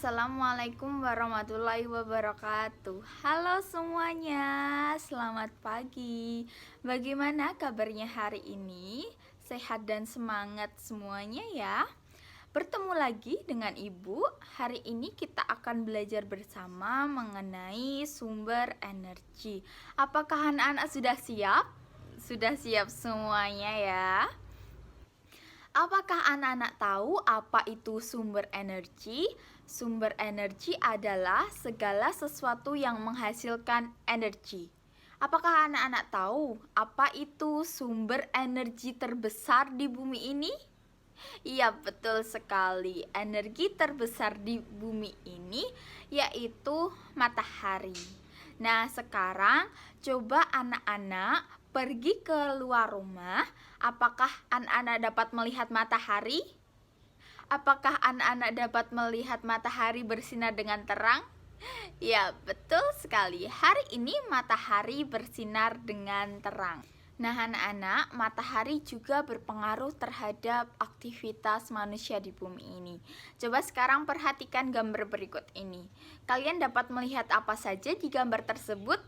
Assalamualaikum warahmatullahi wabarakatuh. Halo semuanya, selamat pagi. Bagaimana kabarnya hari ini? Sehat dan semangat semuanya ya. Bertemu lagi dengan Ibu. Hari ini kita akan belajar bersama mengenai sumber energi. Apakah anak-anak sudah siap? Sudah siap semuanya ya. Apakah anak-anak tahu apa itu sumber energi? Sumber energi adalah segala sesuatu yang menghasilkan energi. Apakah anak-anak tahu apa itu sumber energi terbesar di bumi ini? Iya, betul sekali. Energi terbesar di bumi ini yaitu matahari. Nah, sekarang coba anak-anak pergi ke luar rumah. Apakah anak-anak dapat melihat matahari? Apakah anak-anak dapat melihat matahari bersinar dengan terang? Ya, betul sekali. Hari ini matahari bersinar dengan terang. Nah, anak-anak, matahari juga berpengaruh terhadap aktivitas manusia di bumi ini. Coba sekarang perhatikan gambar berikut ini. Kalian dapat melihat apa saja di gambar tersebut?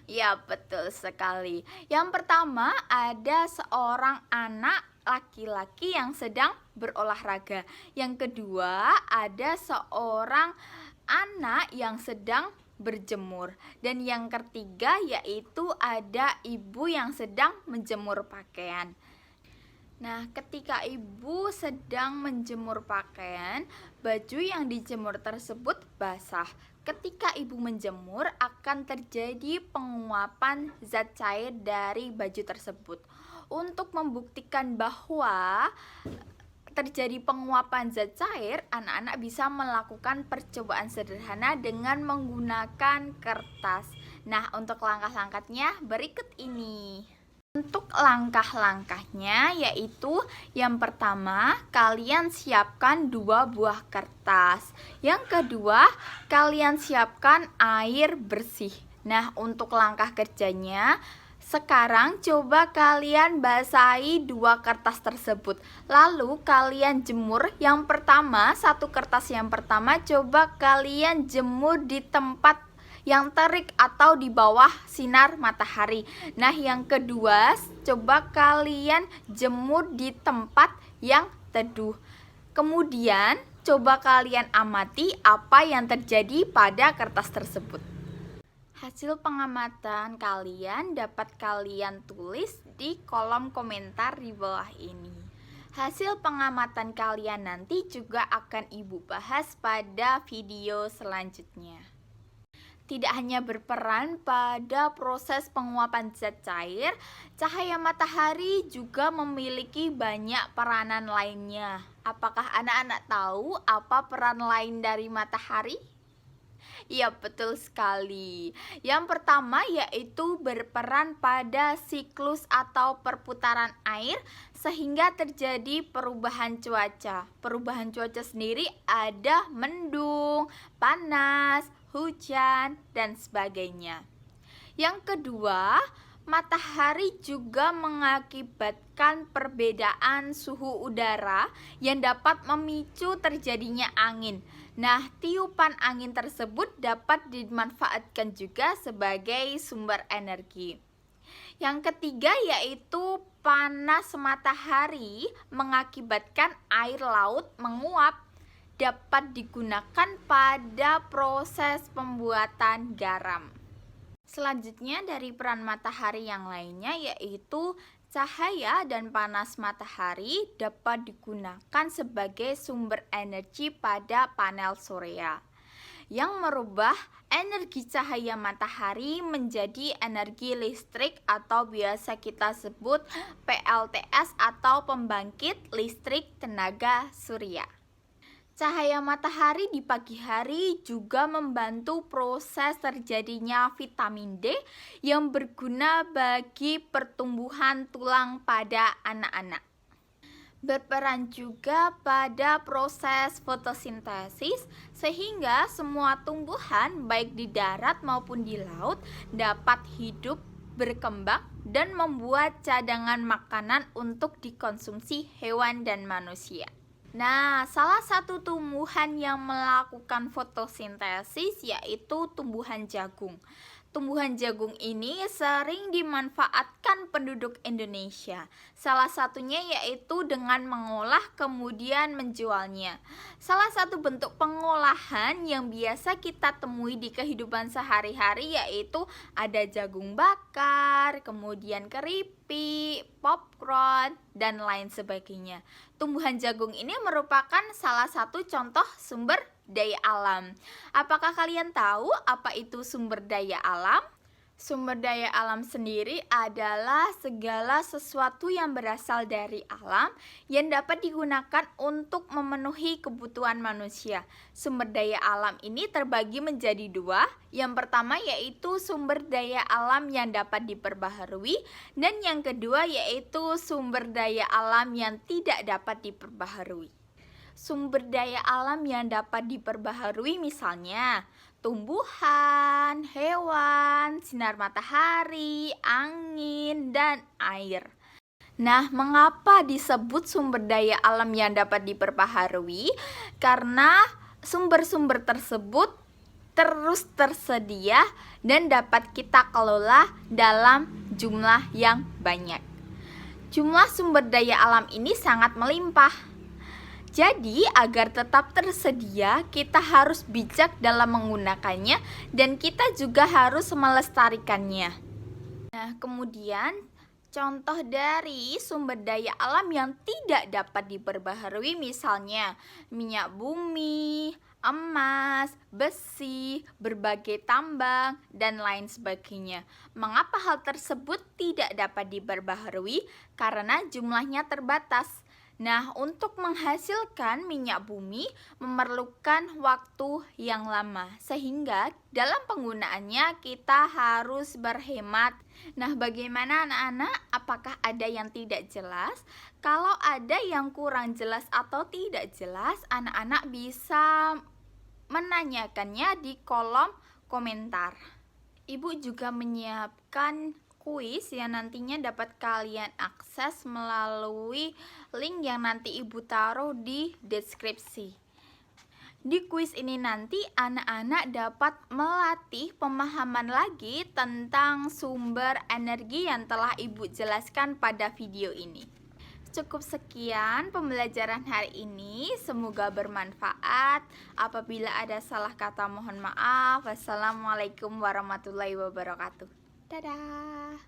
Ya, betul sekali. Yang pertama, ada seorang anak laki-laki yang sedang berolahraga. Yang kedua, ada seorang anak yang sedang berjemur. Dan yang ketiga yaitu ada ibu yang sedang menjemur pakaian. Nah, ketika ibu sedang menjemur pakaian, baju yang dijemur tersebut basah. Ketika ibu menjemur, akan terjadi penguapan zat cair dari baju tersebut. Untuk membuktikan bahwa terjadi penguapan zat cair, anak-anak bisa melakukan percobaan sederhana dengan menggunakan kertas. Nah, untuk langkah-langkahnya berikut ini. Untuk langkah-langkahnya yaitu yang pertama, kalian siapkan 2 buah kertas. Yang kedua, kalian siapkan air bersih. Nah, untuk langkah kerjanya, sekarang coba kalian basahi 2 kertas tersebut. Lalu kalian jemur. Yang pertama, 1 kertas yang pertama coba kalian jemur di tempat yang terik atau di bawah sinar matahari. Nah, yang kedua, coba kalian jemur di tempat yang teduh. Kemudian, coba kalian amati apa yang terjadi pada kertas tersebut. Hasil pengamatan kalian dapat kalian tulis di kolom komentar di bawah ini. Hasil pengamatan kalian nanti juga akan Ibu bahas pada video selanjutnya. Tidak hanya berperan pada proses penguapan zat cair, cahaya matahari juga memiliki banyak peranan lainnya. Apakah anak-anak tahu apa peran lain dari matahari? Iya, betul sekali. Yang pertama yaitu berperan pada siklus atau perputaran air sehingga terjadi perubahan cuaca. Perubahan cuaca sendiri ada mendung, panas, hujan, dan sebagainya. Yang kedua, matahari juga mengakibatkan perbedaan suhu udara yang dapat memicu terjadinya angin. Nah, tiupan angin tersebut dapat dimanfaatkan juga sebagai sumber energi. Yang ketiga yaitu panas matahari mengakibatkan air laut menguap, dapat digunakan pada proses pembuatan garam. Selanjutnya dari peran matahari yang lainnya yaitu cahaya dan panas matahari dapat digunakan sebagai sumber energi pada panel surya yang merubah energi cahaya matahari menjadi energi listrik atau biasa kita sebut PLTS atau pembangkit listrik tenaga surya. Cahaya matahari di pagi hari juga membantu proses terjadinya vitamin D yang berguna bagi pertumbuhan tulang pada anak-anak. Berperan juga pada proses fotosintesis sehingga semua tumbuhan baik di darat maupun di laut dapat hidup, berkembang, dan membuat cadangan makanan untuk dikonsumsi hewan dan manusia. Nah, salah satu tumbuhan yang melakukan fotosintesis yaitu tumbuhan jagung. Tumbuhan jagung ini sering dimanfaatkan penduduk Indonesia. Salah satunya yaitu dengan mengolah kemudian menjualnya. Salah satu bentuk pengolahan yang biasa kita temui di kehidupan sehari-hari yaitu ada jagung bakar, kemudian keripik, popcorn, dan lain sebagainya. Tumbuhan jagung ini merupakan salah satu contoh sumber daya alam. Apakah kalian tahu apa itu sumber daya alam? Sumber daya alam sendiri adalah segala sesuatu yang berasal dari alam yang dapat digunakan untuk memenuhi kebutuhan manusia. Sumber daya alam ini terbagi menjadi dua. Yang pertama yaitu sumber daya alam yang dapat diperbaharui, dan yang kedua yaitu sumber daya alam yang tidak dapat diperbaharui. Sumber daya alam yang dapat diperbaharui misalnya tumbuhan, hewan, sinar matahari, angin, dan air. Nah, mengapa disebut sumber daya alam yang dapat diperbaharui? Karena sumber-sumber tersebut terus tersedia dan dapat kita kelola dalam jumlah yang banyak. Jumlah sumber daya alam ini sangat melimpah. Jadi, agar tetap tersedia, kita harus bijak dalam menggunakannya dan kita juga harus melestarikannya. Nah, kemudian contoh dari sumber daya alam yang tidak dapat diperbaharui misalnya minyak bumi, emas, besi, berbagai tambang, dan lain sebagainya. Mengapa hal tersebut tidak dapat diperbaharui? Karena jumlahnya terbatas. Nah, untuk menghasilkan minyak bumi memerlukan waktu yang lama, sehingga dalam penggunaannya kita harus berhemat. Nah, bagaimana anak-anak? Apakah ada yang tidak jelas? Kalau ada yang kurang jelas atau tidak jelas, anak-anak bisa menanyakannya di kolom komentar. Ibu juga menyiapkan kuis yang nantinya dapat kalian akses melalui link yang nanti ibu taruh di deskripsi. Di kuis ini nanti anak-anak dapat melatih pemahaman lagi tentang sumber energi yang telah ibu jelaskan pada video ini. Cukup sekian pembelajaran hari ini, semoga bermanfaat. Apabila ada salah kata mohon maaf. Wassalamualaikum warahmatullahi wabarakatuh. Dadah.